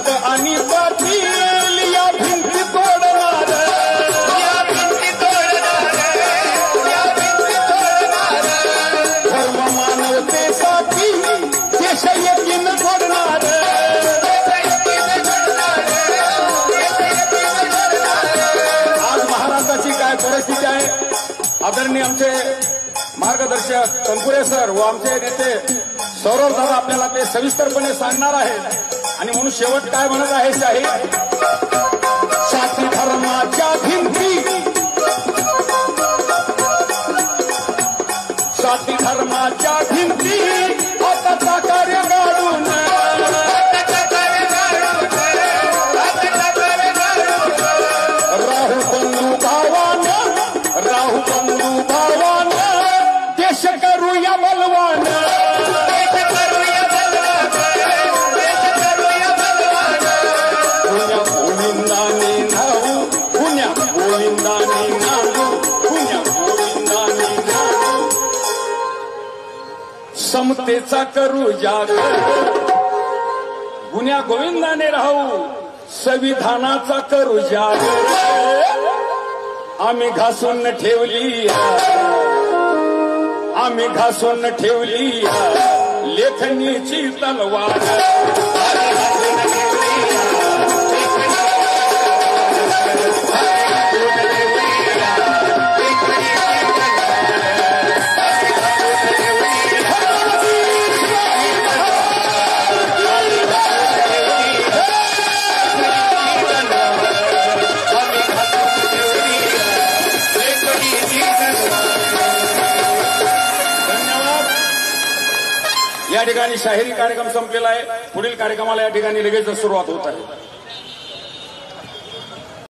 खडक आणि पाटील या भिंती तोडणार, या भिंती तोडणार, या भिंती तोडणार, धर्म मानवतेसाठी देश एकीन जोडणार, आज महाराष्ट्राची काय परिस्थिती आहे आदरणीय आमचे मार्गदर्शक तनपुरे सर व आमचे नेते सौरभ दादा आपल्याला ते सविस्तरपणे सांगणार आहेत आणि म्हणून शेवट काय म्हणत आहे शाहीर, जाती धर्माच्या भिंती, जाती धर्माच्या भिंती हाताचा कार्य काढून, राहू बंधू भावानं, राहू बंधू भावानं देश करूया बलवान, समतेचा करू जागर, गुन्ह्या गोविंदाने राहू संविधानाचा करू जागर, आम्ही घासून ठेवली, आम्ही घासून ठेवली लेखनीची तलवार, या ठिकाणी शाहिरी कार्यक्रम संपलेला आहे. पुढील कार्यक्रमाला या ठिकाणी लगेच सुरुवात होत आहे.